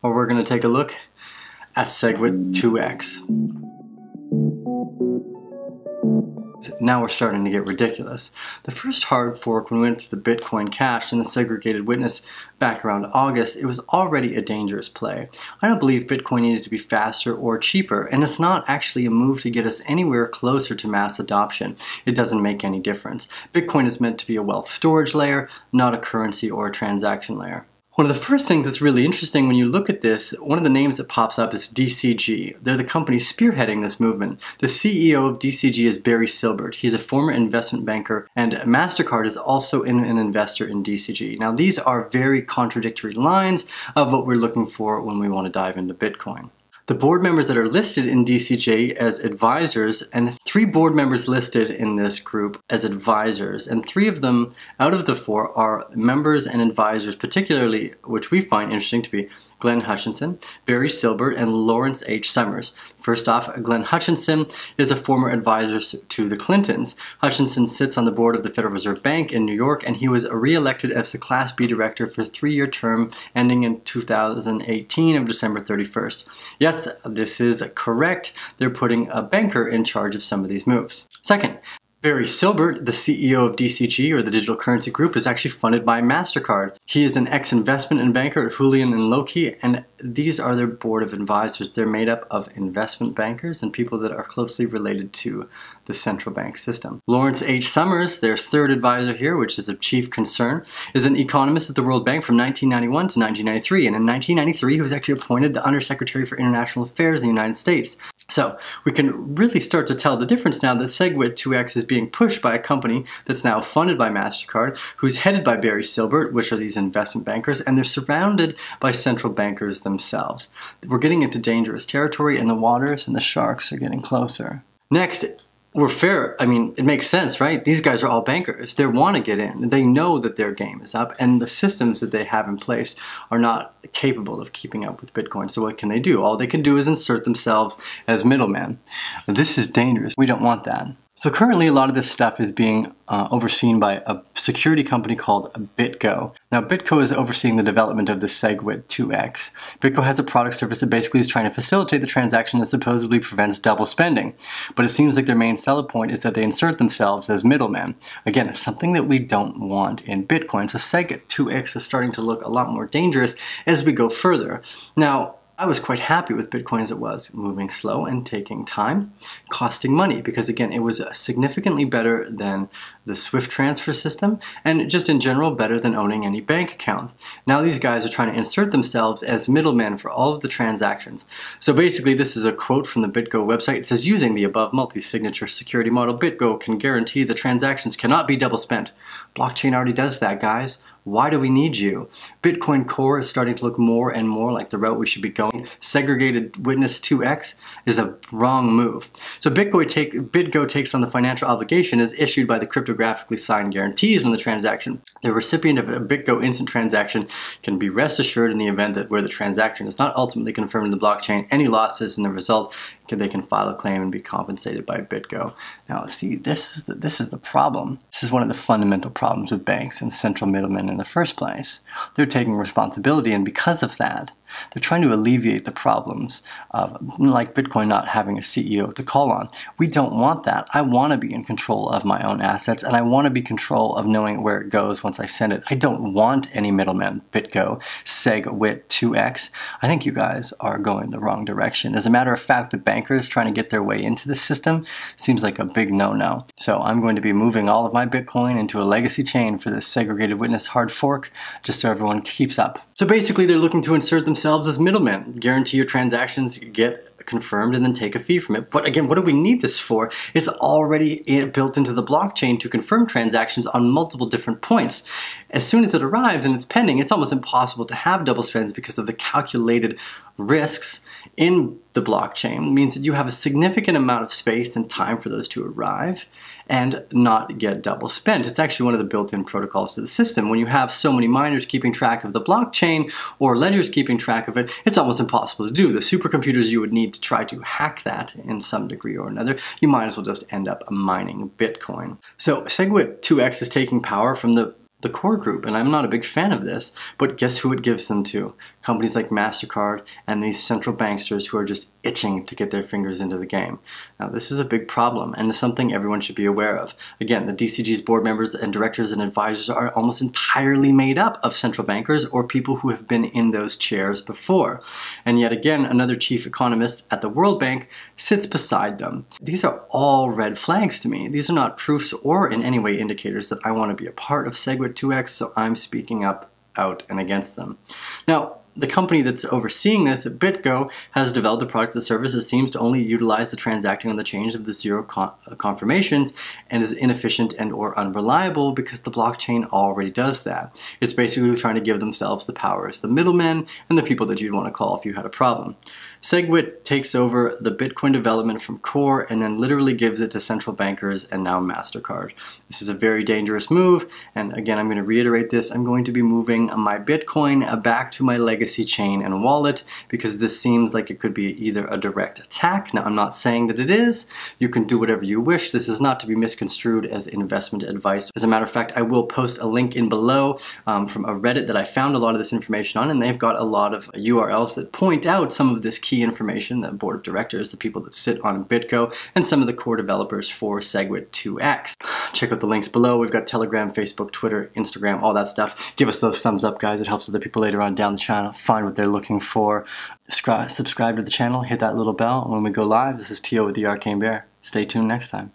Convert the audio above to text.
or we're going to take a look at SegWit 2x. Now we're starting to get ridiculous. The first hard fork, when we went to the Bitcoin Cash and the segregated witness back around August, it was already a dangerous play. I don't believe Bitcoin needed to be faster or cheaper, and it's not actually a move to get us anywhere closer to mass adoption. It doesn't make any difference. Bitcoin is meant to be a wealth storage layer, not a currency or a transaction layer. One of the first things that's really interesting when you look at this, one of the names that pops up is DCG. They're the company spearheading this movement. The CEO of DCG is Barry Silbert. He's a former investment banker, and MasterCard is also an investor in DCG. Now, these are very contradictory lines of what we're looking for when we want to dive into Bitcoin. The board members that are listed in DCG as advisors, and 3 board members listed in this group as advisors, and 3 of them out of the 4 are members and advisors, particularly, which we find interesting to be Glenn Hutchinson, Barry Silbert, and Lawrence H. Summers. First off, Glenn Hutchinson is a former advisor to the Clintons. Hutchinson sits on the board of the Federal Reserve Bank in New York, and he was re-elected as the Class B director for a 3-year term ending in 2018 of December 31st. Yes, this is correct. They're putting a banker in charge of some of these moves. Second, Barry Silbert, the CEO of DCG, or the Digital Currency Group, is actually funded by MasterCard. He is an ex-investment and banker at Julian and Loki, and these are their board of advisors. They're made up of investment bankers and people that are closely related to the central bank system. Lawrence H. Summers, their 3rd advisor here, which is of chief concern, is an economist at the World Bank from 1991 to 1993, and in 1993 he was actually appointed the Undersecretary for International Affairs in the United States. So we can really start to tell the difference now that SegWit 2x is being pushed by a company that's now funded by MasterCard, who's headed by Barry Silbert, which are these investment bankers, and they're surrounded by central bankers themselves. We're getting into dangerous territory, and the waters and the sharks are getting closer. Next, we're fair. I mean, it makes sense, right? These guys are all bankers. They want to get in. They know that their game is up, and the systems that they have in place are not capable of keeping up with Bitcoin. So what can they do? All they can do is insert themselves as middlemen. This is dangerous. We don't want that. So currently a lot of this stuff is being overseen by a security company called BitGo. Now BitGo is overseeing the development of the SegWit 2x. BitGo has a product service that basically is trying to facilitate the transaction and supposedly prevents double spending. But it seems like their main selling point is that they insert themselves as middlemen. Again, something that we don't want in Bitcoin. So SegWit 2x is starting to look a lot more dangerous as we go further. Now, I was quite happy with Bitcoin as it was, moving slow and taking time, costing money, because again, it was significantly better than the SWIFT transfer system, and just in general better than owning any bank account. Now these guys are trying to insert themselves as middlemen for all of the transactions. So basically, this is a quote from the BitGo website. It says, using the above multi-signature security model, BitGo can guarantee the transactions cannot be double spent. Blockchain already does that, guys. Why do we need you? Bitcoin Core is starting to look more and more like the route we should be going. Segregated witness 2x is a wrong move. So BitGo takes on the financial obligation as issued by the cryptographically signed guarantees in the transaction. The recipient of a BitGo instant transaction can be rest assured in the event that where the transaction is not ultimately confirmed in the blockchain, any losses in the result, they can file a claim and be compensated by BitGo. Now, see, this is the problem. This is one of the fundamental problems with banks and central middlemen in the first place. They're taking responsibility, and because of that, they're trying to alleviate the problems of, like Bitcoin not having a CEO to call on. We don't want that. I want to be in control of my own assets, and I want to be in control of knowing where it goes once I send it. I don't want any middlemen. BitGo, SegWit 2x. I think you guys are going the wrong direction. As a matter of fact, the bankers trying to get their way into the system seems like a big no-no. So I'm going to be moving all of my Bitcoin into a legacy chain for this segregated witness hard fork, just so everyone keeps up. So basically, they're looking to insert themselves as middlemen, guarantee your transactions get confirmed, and then take a fee from it. But again, what do we need this for? It's already built into the blockchain to confirm transactions on multiple different points. As soon as it arrives and it's pending, it's almost impossible to have double spends because of the calculated risks in the blockchain. It means that you have a significant amount of space and time for those to arrive and not get double spent. It's actually one of the built-in protocols to the system. When you have so many miners keeping track of the blockchain or ledgers keeping track of it, it's almost impossible to do. The supercomputers you would need to try to hack that in some degree or another, you might as well just end up mining Bitcoin. So SegWit 2x is taking power from the the core group, and I'm not a big fan of this, but guess who it gives them to? Companies like MasterCard and these central banksters who are just itching to get their fingers into the game. Now, this is a big problem, and it's something everyone should be aware of. Again, the DCG's board members and directors and advisors are almost entirely made up of central bankers or people who have been in those chairs before. And yet again, another chief economist at the World Bank sits beside them. These are all red flags to me. These are not proofs or in any way indicators that I want to be a part of SegWit2x, so I'm speaking up out and against them. Now, the company that's overseeing this, BitGo, has developed a product or service that seems to only utilize the transacting on the chain of the zero confirmations and is inefficient and or unreliable because the blockchain already does that. It's basically trying to give themselves the power as the middlemen and the people that you'd want to call if you had a problem. SegWit takes over the Bitcoin development from Core and then literally gives it to central bankers and now MasterCard. This is a very dangerous move, and again, I'm going to reiterate this. I'm going to be moving my Bitcoin back to my legacy chain and wallet because this seems like it could be either a direct attack. Now, I'm not saying that it is. You can do whatever you wish. This is not to be misconstrued as investment advice. As a matter of fact, I will post a link in below from a Reddit that I found a lot of this information on, and they've got a lot of URLs that point out some of this key information, the board of directors, the people that sit on BitGo, and some of the core developers for SegWit2x. Check out the links below. We've got Telegram, Facebook, Twitter, Instagram, all that stuff. Give us those thumbs up, guys. It helps other people later on down the channel find what they're looking for. Subscribe to the channel, hit that little bell, and when we go live, this is Tio with the Arcane Bear. Stay tuned next time.